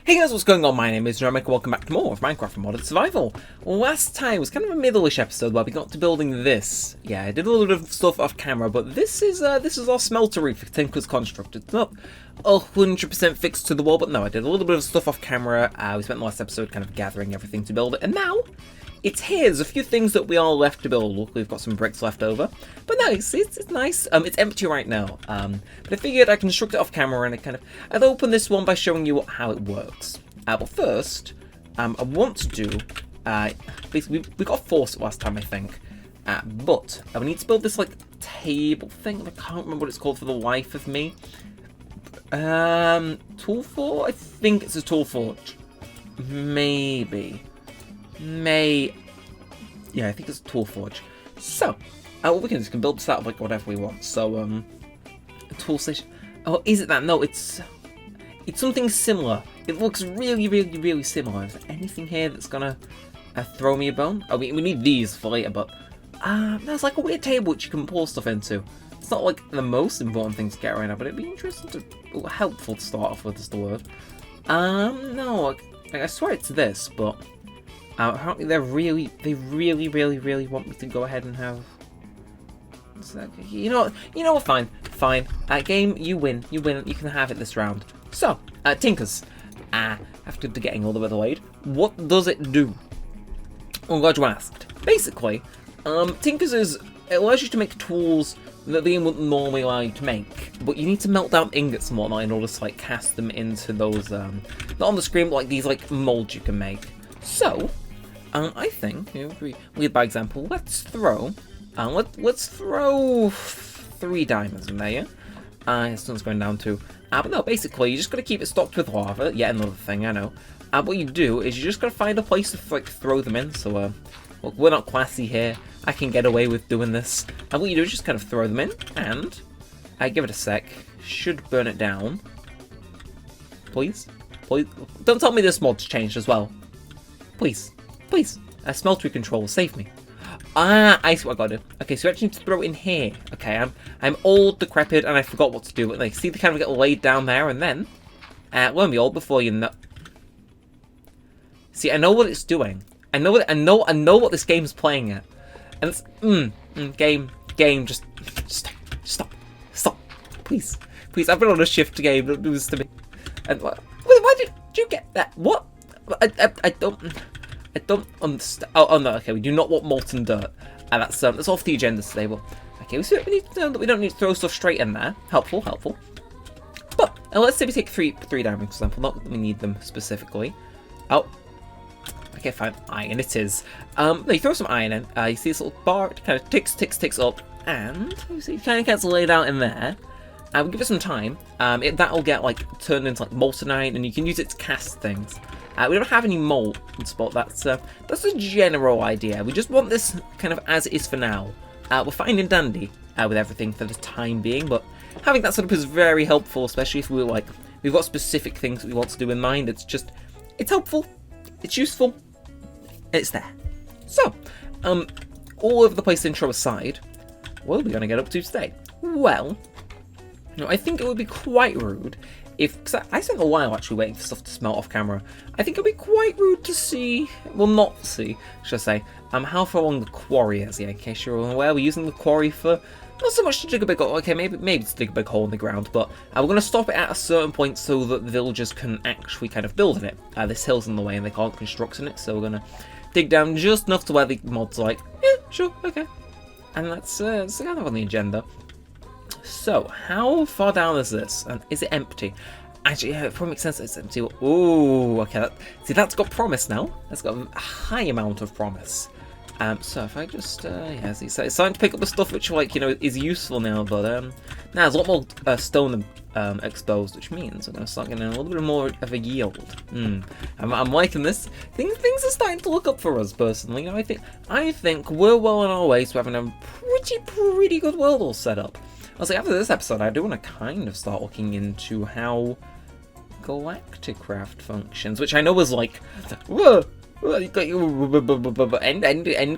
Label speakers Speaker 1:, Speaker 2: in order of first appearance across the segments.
Speaker 1: Hey guys, what's going on? My name is Jeremic, welcome back to more of Minecraft Modded Survival. Last time was kind of a middle-ish episode where we got to building this. Yeah, I did a little bit of stuff off camera, but this is our smelter reef for Tinker's Construct. It's not 100% fixed to the wall, but no, I did a little bit of stuff off camera. We spent the last episode kind of gathering everything to build it, and now it's here. There's a few things that we are left to build. Look, we've got some bricks left over. But no, it's nice. It's empty right now. But I figured I'd construct it off camera and I'd open this one by showing you how it works. But first, I want to do, basically, we got forced last time, I think. But we need to build this, like, table thing. I can't remember what it's called for the life of me. Tool forge? I think it's a tool forge. Maybe. Yeah, I think it's a tool forge. So, what we can do is we can build this out of like whatever we want. So, a tool station. Oh, is it that? No, it's something similar. It looks really similar. Is there anything here that's gonna throw me a bone? Oh, we need these for later, but there's like a weird table which you can pour stuff into. It's not like the most important thing to get right now, but it'd be interesting to helpful to start off with is the word. No, I swear it's this, but. Apparently they really want me to go ahead and have. You know what? Fine. Game, you win. You can have it this round. So, Tinkers. After getting all the way delayed, what does it do? I'm glad you asked. Basically, Tinkers it allows you to make tools that the game wouldn't normally allow you to make, but you need to melt down ingots and whatnot in order to like cast them into those. Not on the screen, but like these like molds you can make. So. I think, lead by example, let's throw 3 diamonds in there, yeah? Sun's going down too. But no, basically, you just gotta keep it stocked with lava, yet another thing, I know. What you do is you just gotta find a place to, like, throw them in, so, look, we're not classy here, I can get away with doing this. And what you do is just kind of throw them in, and, give it a sec, should burn it down. Please? Don't tell me this mod's changed as well. Please. Smeltery control, save me. I see what I gotta do. Okay, so you actually need to throw it in here. Okay, I'm old, decrepit, and I forgot what to do. Like, see, they kind of get laid down there, and then, lo and behold, before you know. See, I know what it's doing. I know what this game's playing at, and it's game. Just stop, please. I've been on a shift game. Don't do this to me. And why did you get that? What? I don't understand. Oh no, okay, we do not want molten dirt. That's off the agenda today. Well, okay, we need to know that we don't need to throw stuff straight in there. Helpful. But let's say we take three diamonds, for example. Not that we need them specifically. Oh, okay, fine. Iron it is. You throw some iron in. You see this little bar. It kind of ticks up, and you see it kind of gets laid out in there. We'll give it some time. That'll get like turned into like molten iron, and you can use it to cast things. We don't have any molds, but that's a general idea. We just want this kind of as it is for now. We're fine and dandy with everything for the time being, but having that set up is very helpful, especially if we've got specific things that we want to do in mind. It's helpful, it's useful, it's there. So, all over the place intro aside, what are we going to get up to today? Well, I think it would be quite rude because I spent a while actually waiting for stuff to smelt off camera. I think it'd be quite rude to see, well, not see, should I say, how far along the quarry is. Yeah, in case you're unaware, we're using the quarry for not so much to dig a big hole. Okay, maybe to dig a big hole in the ground, but we're going to stop it at a certain point so that the villagers can actually kind of build in it. This hill's in the way and they can't construct in it, so we're going to dig down just enough to where the mod's like, yeah, sure, okay. And that's kind of on the agenda. So, how far down is this? And is it empty? Actually, yeah, it probably makes sense that it's empty. Ooh, okay. That's got promise now. That's got a high amount of promise. So if I just, yeah, see, so it's starting to pick up the stuff which, like, is useful now, but, now there's a lot more stone exposed, which means we're going to start getting a little bit more of a yield. I'm liking this. Things are starting to look up for us, personally. I think we're well on our way to having a pretty good world all set up. I was like, after this episode, I do want to kind of start looking into how Galacticraft functions, which I know was like, whoa, end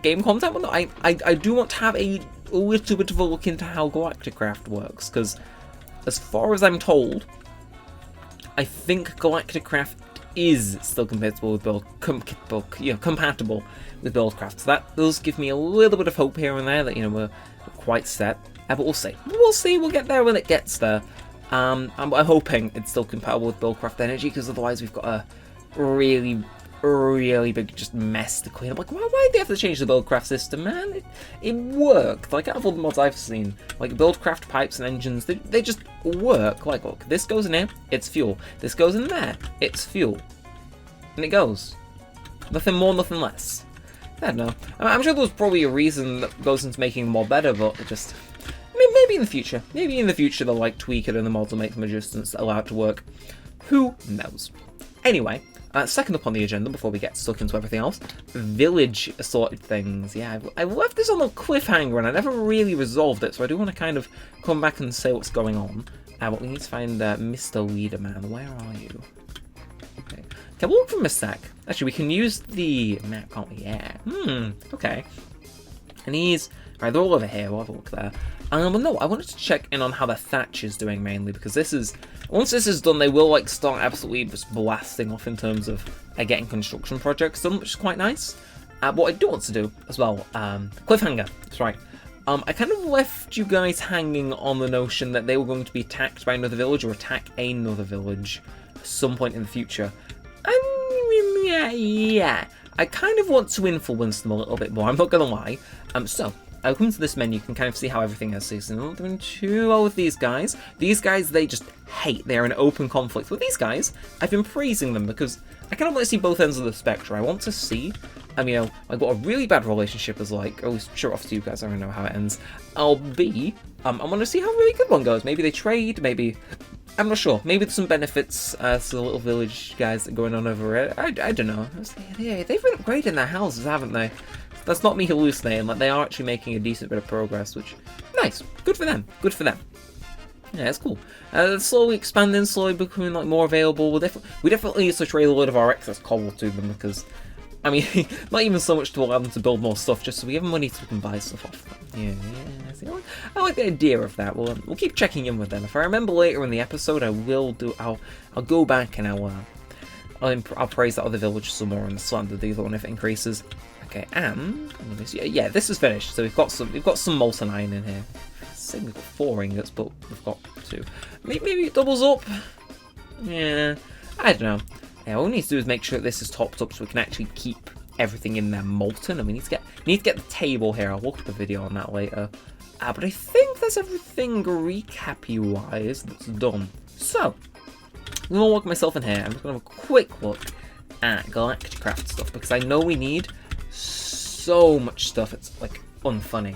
Speaker 1: game content. But no, I do want to have a little bit of a look into how Galacticraft works, because as far as I'm told, I think Galacticraft is still compatible with compatible with Buildcraft. So that does give me a little bit of hope here and there that, you know, we're quite set. But we'll see. We'll get there when it gets there. I'm hoping it's still compatible with Buildcraft Energy, because otherwise we've got a really big just mess to clean up. Like, why did they have to change the Buildcraft system, man? It worked. Like, out of all the mods I've seen, like Buildcraft pipes and engines, they just work. Like, look, this goes in here, it's fuel. This goes in there, it's fuel. And it goes. Nothing more, nothing less. I don't know. I'm sure there's probably a reason that goes into making the mod better, but it just... Maybe in the future. Maybe in the future they'll, like, tweak it and the mods will make some adjustments that allow it to work. Who knows? Anyway, second up on the agenda before we get stuck into everything else, village assorted things. Yeah, I've left this on a cliffhanger and I never really resolved it, so I do want to kind of come back and say what's going on. But we need to find Mr. Leaderman. Where are you? Okay, we'll look for a sec. Actually, we can use the map, can't we? Yeah. Okay. And he's... Right, they're all over here. We'll have a look there. But no, I wanted to check in on how the thatch is doing mainly, because this is... Once this is done, they will, like, start absolutely just blasting off in terms of getting construction projects done, which is quite nice. What I do want to do as well, cliffhanger, that's right. I kind of left you guys hanging on the notion that they were going to be attacked by another village or attack another village at some point in the future. And yeah, I kind of want to influence them a little bit more, I'm not going to lie. So, I'll come to this menu, you can kind of see how everything is. So you're not doing too well with these guys. These guys, they just hate. They're in open conflict. With these guys, I've been praising them because I kind of want to see both ends of the spectrum. I want to see, you know, I've got a really bad relationship as, like, oh, sure off to you guys, I don't know how it ends. I want to see how a really good one goes. Maybe they trade, maybe, I'm not sure. Maybe there's some benefits to the little village guys that are going on over it. I don't know. Yeah, they've been upgrading their houses, haven't they? That's not me hallucinating, like, they are actually making a decent bit of progress, which, nice, good for them, Yeah, it's cool. Slowly expanding, slowly becoming, like, more available. We definitely need to trade a load of our excess cobble to them, because, I mean, not even so much to allow them to build more stuff, just so we have money so we can buy stuff off them. Yeah, see, I like the idea of that. We'll keep checking in with them. If I remember later in the episode, I'll go back and I'll praise that other village some more and slander the other one if it increases. Okay, and yeah, this is finished. So we've got some molten iron in here. I think we've got 4 ingots, but we've got 2. Maybe it doubles up. Yeah, I don't know. Yeah, all we need to do is make sure that this is topped up so we can actually keep everything in there molten. And we need to get the table here. I'll look up a video on that later. But I think that's everything recap-y wise that's done. So I'm gonna look myself in here. I'm just gonna have a quick look at Galacticraft stuff because I know we need so much stuff, it's like unfunny.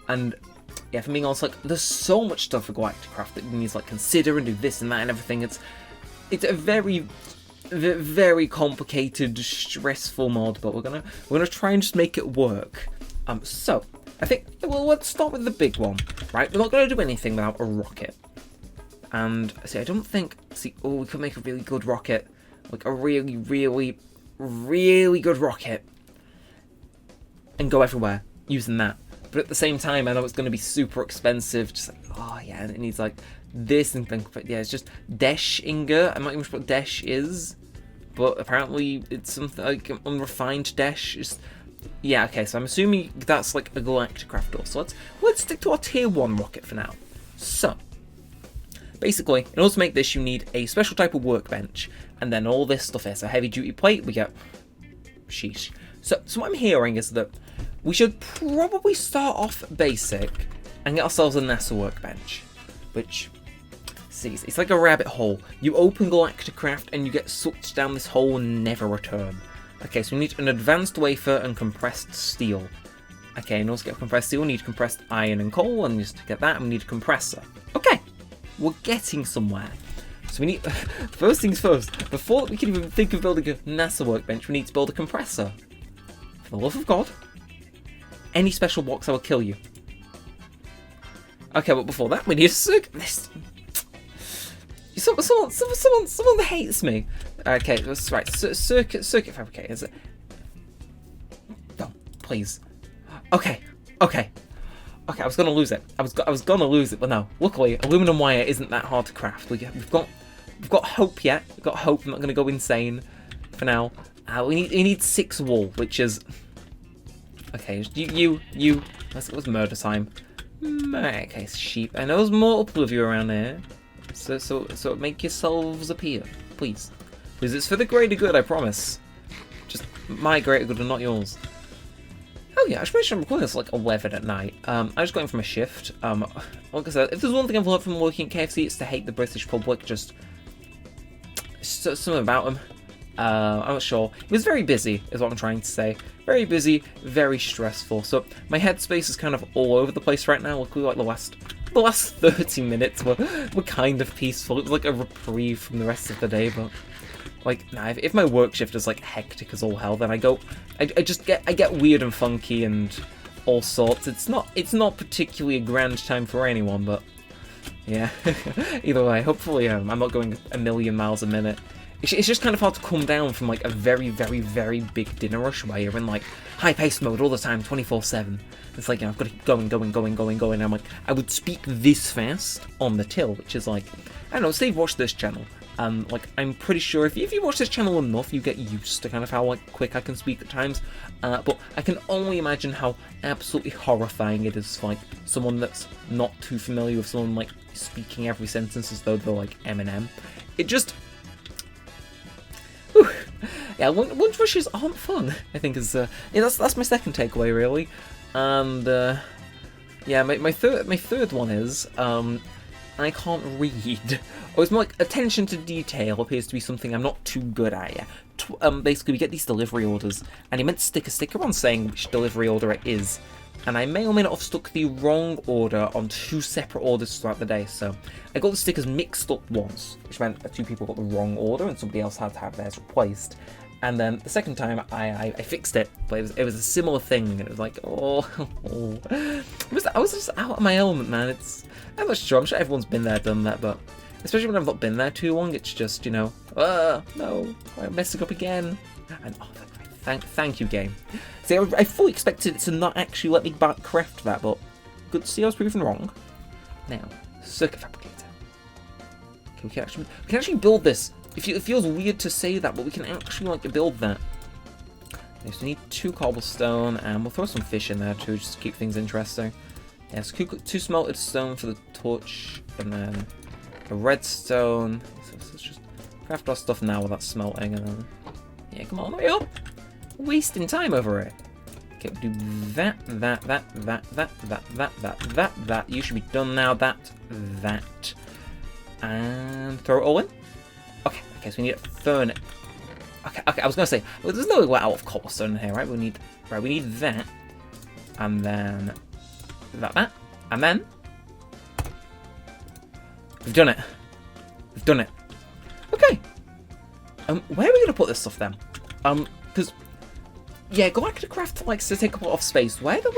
Speaker 1: And yeah, for being honest, like there's so much stuff for Galacticraft that you need to like consider and do this and that and everything. It's a very complicated, stressful mod, but we're gonna try and just make it work. So I think let's start with the big one, right? We're not gonna do anything without a rocket. And see, I don't think we could make a really good rocket, like a really good rocket. And go everywhere using that. But at the same time, I know it's going to be super expensive. Just like, oh yeah, and it needs like this and things. But yeah, it's just Desh ingot. I'm not even sure what Desh is, but apparently it's something like unrefined Desh. Yeah, okay. So I'm assuming that's like a Galacticraft door. So let's stick to our tier 1 rocket for now. So basically, in order to make this, you need a special type of workbench, and then all this stuff here. So heavy duty plate, we get sheesh. So what I'm hearing is that we should probably start off basic and get ourselves a NASA workbench, which, see, it's like a rabbit hole. You open Galacticraft and you get sucked down this hole and never return. Okay, so we need an advanced wafer and compressed steel. Okay, in order to get compressed steel, we need compressed iron and coal, and just to get that, we need a compressor. Okay, we're getting somewhere. So we need, first things first, before we can even think of building a NASA workbench, we need to build a compressor. For the love of God, any special blocks, I will kill you. Okay, but before that, we need a circuit. Someone hates me. Okay, that's right. Circuit fabricator. Is it? No, please. Okay. I was gonna lose it. I was gonna lose it, but no. Luckily, aluminum wire isn't that hard to craft. We've got we've got hope yet. We've got hope. I'm not going to go insane for now. We need 6 wool, which is... Okay, you... Let's murder time. Okay, sheep. I know there's multiple of you around here. So make yourselves appear, please. Because it's for the greater good, I promise. Just my greater good and not yours. Oh yeah, I should mention I'm recording this like 11 at night. I just got in from a shift. Like I said, if there's one thing I've learned from working at KFC, it's to hate the British public. Just something about them. I'm not sure. It was very busy, is what I'm trying to say. Very busy, very stressful. So my headspace is kind of all over the place right now. Luckily, like the last 30 minutes were kind of peaceful. It was like a reprieve from the rest of the day, but like, nah, if my work shift is like hectic as all hell, then I get weird and funky and all sorts. It's not particularly a grand time for anyone, but yeah. Either way, hopefully I'm not going a million miles a minute. It's just kind of hard to come down from like a very, very, very big dinner rush where you're in like high-paced mode all the time, 24/7. It's like, you know, I've got to keep going. I'm like, I would speak this fast on the till, which is like, I don't know, say you've watched this channel. Like, I'm pretty sure if you watch this channel enough, you get used to kind of how like quick I can speak at times. But I can only imagine how absolutely horrifying it is for like someone that's not too familiar with someone like speaking every sentence as though they're like Eminem. It just... Whew. Yeah, lunch rushes aren't fun, I think is yeah, that's my second takeaway really. And yeah, my third one is I can't read. Or it's more like attention to detail appears to be something I'm not too good at yet. Basically, we get these delivery orders, and he meant to stick a sticker on saying which delivery order it is. And I may or may not have stuck the wrong order on 2 separate orders throughout the day, so I got the stickers mixed up once, which meant that 2 people got the wrong order and somebody else had to have theirs replaced. And then the second time I fixed it, but it was a similar thing, and it was like, oh. I was just out of my element, man. I'm not sure, I'm sure everyone's been there, done that, but especially when I've not been there too long, it's just, you know, no, I'm messing up again. And oh, thank you, game. See, I fully expected it to not actually let me craft that, but good to see I was proven wrong. Now, circuit fabricator. Okay, we can actually build this. It feels weird to say that, but we can actually like build that. Okay, so we need 2 cobblestone, and we'll throw some fish in there too, just to keep things interesting. Yeah, so 2 smelted stone for the torch, and then a redstone. So let's just craft our stuff now without smelting, and then yeah, come on, hurry up! Wasting time over it. Okay, we'll do that. You should be done now. That. And throw it all in. Okay, so we need a furnace. Okay, I was gonna say, well, there's no way we're out of cobblestone in here, right? We need that. And then that. And then we've done it. Okay. Where are we gonna put this stuff then? Because yeah, Galacticraft likes to take up a lot of space. Where do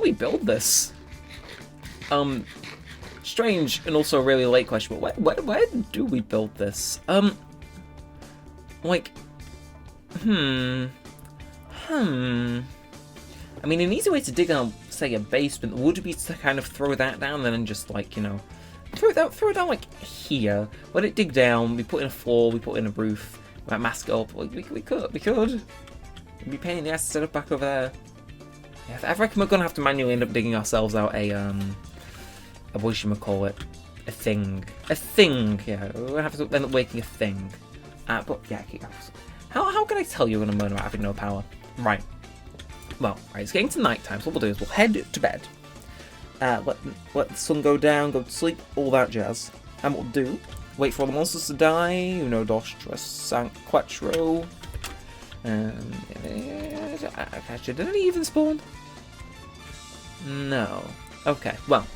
Speaker 1: we build this? Strange and also a really late question, but where do we build this? Like, I mean, an easy way to dig out, say, a basement would be to kind of throw that down and then just like, you know, throw it down like here. Let it dig down. We put in a floor. We put in a roof. We might mask it up. We could. It'd be a pain in the ass to set up back over there. Yeah, I reckon we're gonna have to manually end up digging ourselves out a whatchamacallit, a thing. Yeah, we're gonna have to end up making a thing. But yeah, how can I tell you when I'm moaning about having no power? Right. Well, right, it's getting to night time, so what we'll do is we'll head to bed. Let the sun go down, go to sleep, all that jazz. And what we'll do, wait for all the monsters to die, uno, dos, tres, cinque, quattro. Actually, did any even spawn? No. Okay, well,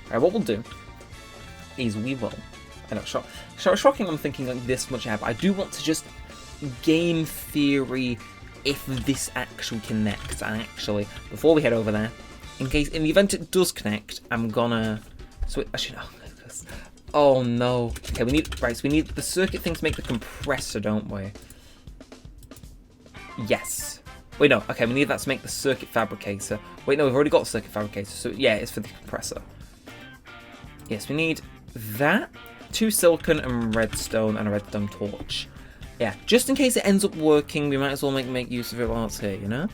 Speaker 1: alright, what we'll do is we will... I know, shocking I'm thinking like this much ahead, but I do want to just game theory if this actually connects. And actually, before we head over there, in the event it does connect, I'm gonna... So, actually, no. Oh, no. Okay, we need the circuit thing to make the compressor, don't we? Yes. Wait, no. Okay, we need that to make the circuit fabricator. Wait, no, we've already got the circuit fabricator. So, yeah, it's for the compressor. Yes, we need that 2 silicon and redstone and a redstone torch. Yeah, just in case it ends up working, we might as well make use of it while it's here, you know?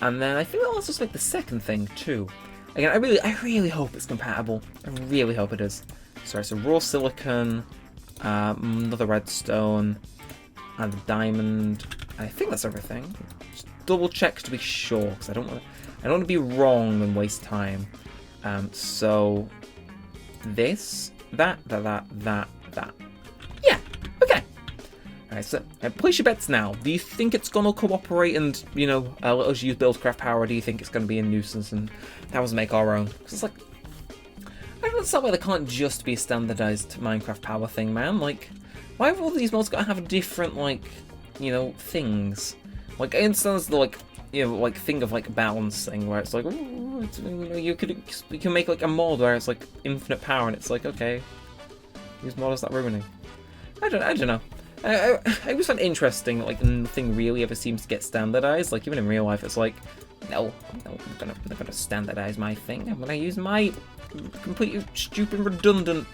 Speaker 1: And then I think I'll also make the second thing too. Again, I really hope it's compatible. I really hope it is. Sorry, so raw silicon, another redstone, and a diamond. I think that's everything. Just double check to be sure, because I don't want to be wrong and waste time. So this, that. Yeah, okay. Alright, so place your bets now. Do you think it's gonna cooperate and, you know, let us use Buildcraft power, or do you think it's gonna be a nuisance and have us make our own? Because it's like, I don't understand why there can't just be a standardized Minecraft power thing, man. Like, why have all these mods got to have different, like, you know, things? Like, I understand the, like, you know, like, thing of, like, balancing, where it's like, ooh, it's, you can make, like, a mod where it's, like, infinite power, and it's like, okay, whose mod is that ruining? I don't know. I always find it interesting that, like, nothing really ever seems to get standardized. Like, even in real life, it's like, no, I'm not gonna standardize my thing. I'm gonna use my completely stupid, redundant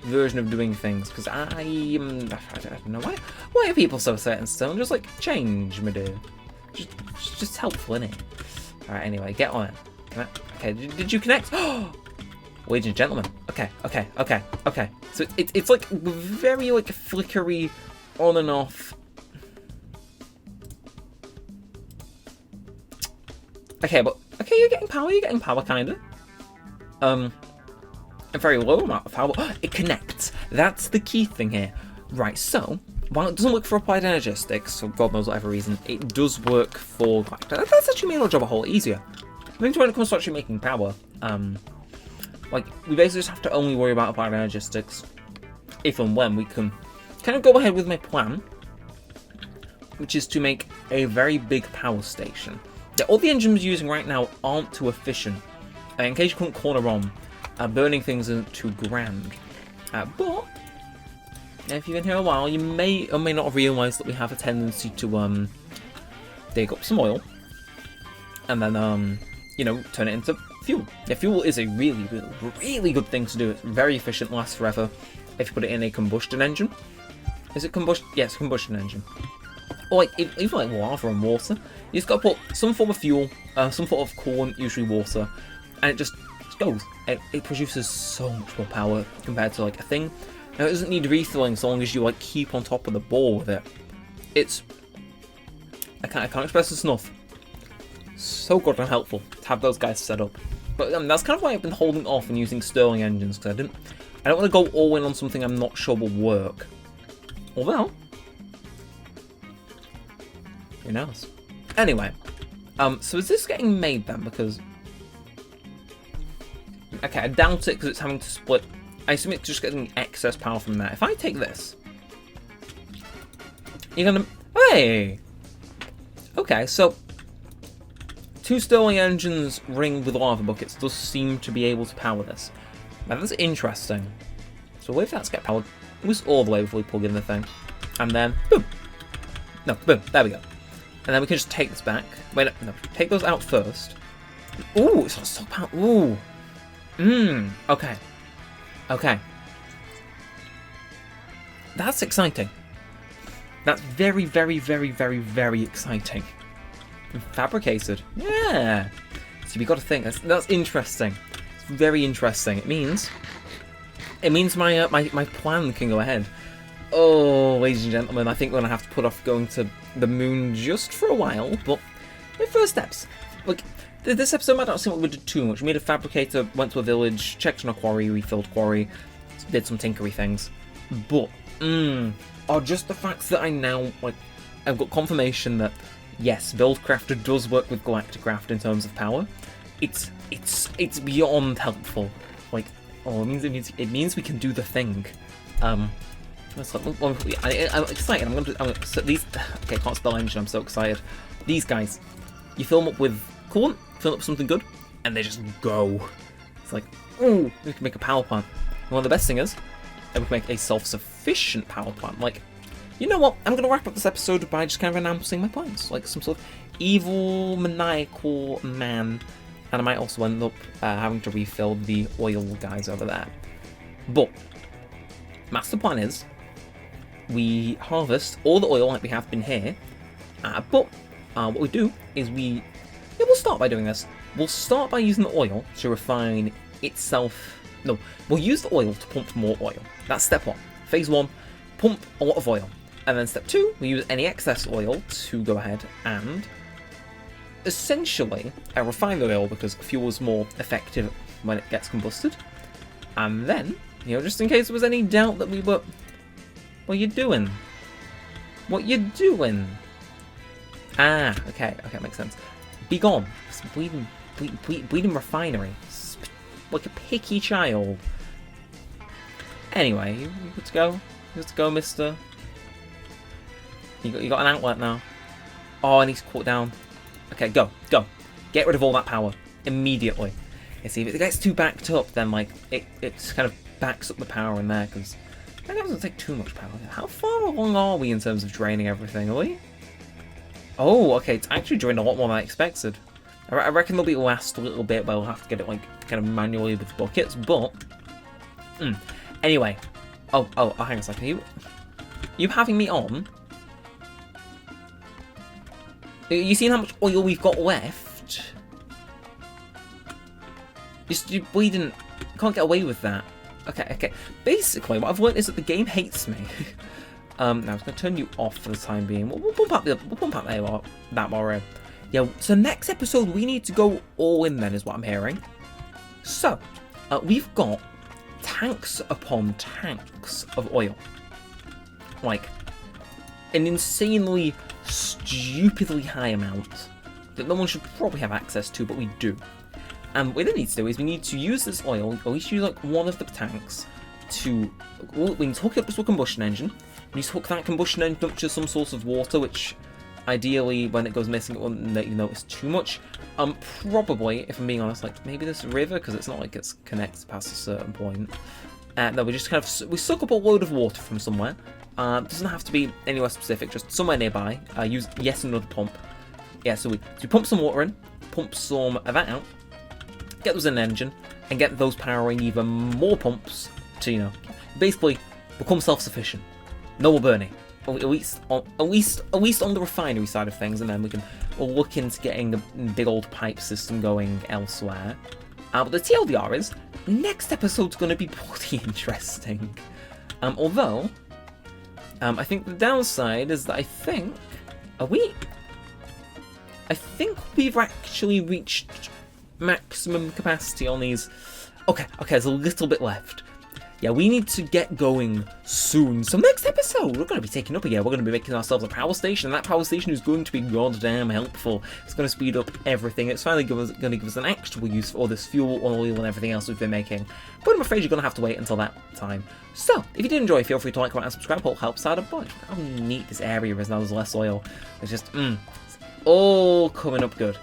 Speaker 1: version of doing things, because I don't know, why are people so set in stone? Just, like, change, my dear. Just helpful, innit? Alright, anyway, get on it. Okay, did you connect? Ladies and gentlemen. Okay. So it's like very, like, flickery, on and off. Okay, you're getting power, kinda. A very low amount of power. It connects. That's the key thing here. Right, so, while it doesn't work for applied energistics, for God knows whatever reason, it does work for Galacticraft. That's actually made our job a whole lot easier. I think when it comes to actually making power, like, we basically just have to only worry about applied energistics if and when we can kind of go ahead with my plan, which is to make a very big power station. Yeah, all the engines we're using right now aren't too efficient. In case you couldn't corner on, burning things isn't too grand. But if you've been here a while, you may or may not have realised that we have a tendency to dig up some oil and then you know, turn it into fuel. Yeah, fuel is a really good thing to do. It's very efficient, lasts forever. If you put it in a combustion engine, is it combustion? Yes, combustion engine. Or like even like lava and water. You just got to put some form of fuel, some form of coolant, usually water, and it just goes. It produces so much more power compared to like a thing. Now it doesn't need refilling so long as you like keep on top of the ball with it. It's I can't express this enough. So good and helpful to have those guys set up. But that's kind of why I've been holding off and using Stirling engines, because I don't want to go all in on something I'm not sure will work. Although, who knows? Anyway, so is this getting made then? Because, okay, I doubt it because it's having to split. I assume it's just getting excess power from that. If I take this, you're gonna, hey, okay, so 2 Stirling engines ringed with lava buckets does seem to be able to power this. Now that's interesting. So wait for that to get powered almost all the way before we plug in the thing. And then, boom. No, boom, there we go. And then we can just take this back. Wait, no, take those out first. Ooh, it's not so power. Ooh. Okay. Okay. That's exciting. That's very, very, very, very, very exciting. Fabricated. Yeah. So we got to think. That's interesting. It's very interesting. It means my my plan can go ahead. Oh, ladies and gentlemen, I think we're gonna have to put off going to the moon just for a while. But the first steps. Look, this episode might not seem like we did too much. We made a fabricator, went to a village, checked on a quarry, refilled quarry, did some tinkery things. But just the fact that I now I've got confirmation that yes, Buildcraft does work with Galacticraft in terms of power. It's beyond helpful. Like, oh, it means we can do the thing. I'm excited. I'm gonna so these. Okay, I can't spell engine. I'm so excited. These guys, you fill them up with coolant, fill up with something good, and they just go. It's like, ooh, we can make a power plant. And one of the best thing is, that we can make a self-sufficient power plant. Like, you know what? I'm gonna wrap up this episode by just kind of announcing my plans, like some sort of evil, maniacal man, and I might also end up having to refill the oil guys over there. But master plan is we harvest all the oil like we have been here, but what we do is we'll start by doing this. We'll start by using the oil to refine itself. No, we'll use the oil to pump more oil. That's step 1. Phase 1, pump a lot of oil. And then step 2, we use any excess oil to go ahead and essentially refine the oil, because fuel is more effective when it gets combusted. And then, just in case there was any doubt that we were... What you doing? What you doing? Ah, okay, makes sense. Be gone. Bleeding refinery. Like a picky child. Anyway, you good to go? You good to go, mister? You got an outlet now. Oh, I need to cool it down. Okay, go. Get rid of all that power. Immediately. You see, if it gets too backed up, then, like, it just kind of backs up the power in there, because that doesn't take too much power. How far along are we in terms of draining everything, are we? Oh, okay, it's actually drained a lot more than I expected. I reckon there'll be last a little bit, but we'll have to get it, like, kind of manually with buckets, but... Anyway. Oh, hang on a second. You having me on? You seen how much oil we've got left? We can't get away with that. Okay. Basically, what I've learned is that the game hates me. Now I'm just gonna turn you off for the time being. We'll pump out that more. Yeah. So next episode we need to go all in. Then is what I'm hearing. So we've got tanks upon tanks of oil, like an insanely, stupidly high amount that no one should probably have access to, but we do. And what we need to do is we need to use this oil, at least use like one of the tanks, we need to hook it up to a combustion engine. We need to hook that combustion engine up to some source of water, which ideally when it goes missing it won't let you notice too much. Probably, if I'm being honest, like maybe this river, because it's not like it's connected past a certain point. No, we just kind of suck up a load of water from somewhere. Doesn't have to be anywhere specific, just somewhere nearby. Use another pump. Yeah, so we pump some water in, pump some of that out, get those in an engine, and get those powering even more pumps to, basically become self-sufficient. No more burning. At least on the refinery side of things, and then we'll look into getting the big old pipe system going elsewhere. But the TLDR is, next episode's going to be pretty interesting. Although, I think the downside is that I think we've actually reached maximum capacity on these. Okay, there's a little bit left. Yeah, we need to get going soon. So next episode, we're going to be taking up again. We're going to be making ourselves a power station, and that power station is going to be goddamn helpful. It's going to speed up everything. It's finally going to give us an actual use for all this fuel, oil, and everything else we've been making. But I'm afraid you're going to have to wait until that time. So, if you did enjoy, feel free to like, comment, and subscribe. It helps out a bunch. How neat this area is now. There's less oil. It's just, it's all coming up good.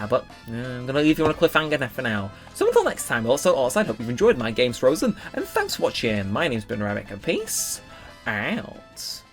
Speaker 1: But I'm going to leave you on a cliffhanger for now. So until next time, I hope you've enjoyed my Games Frozen, and thanks for watching. My name's been Rabbit, and peace out.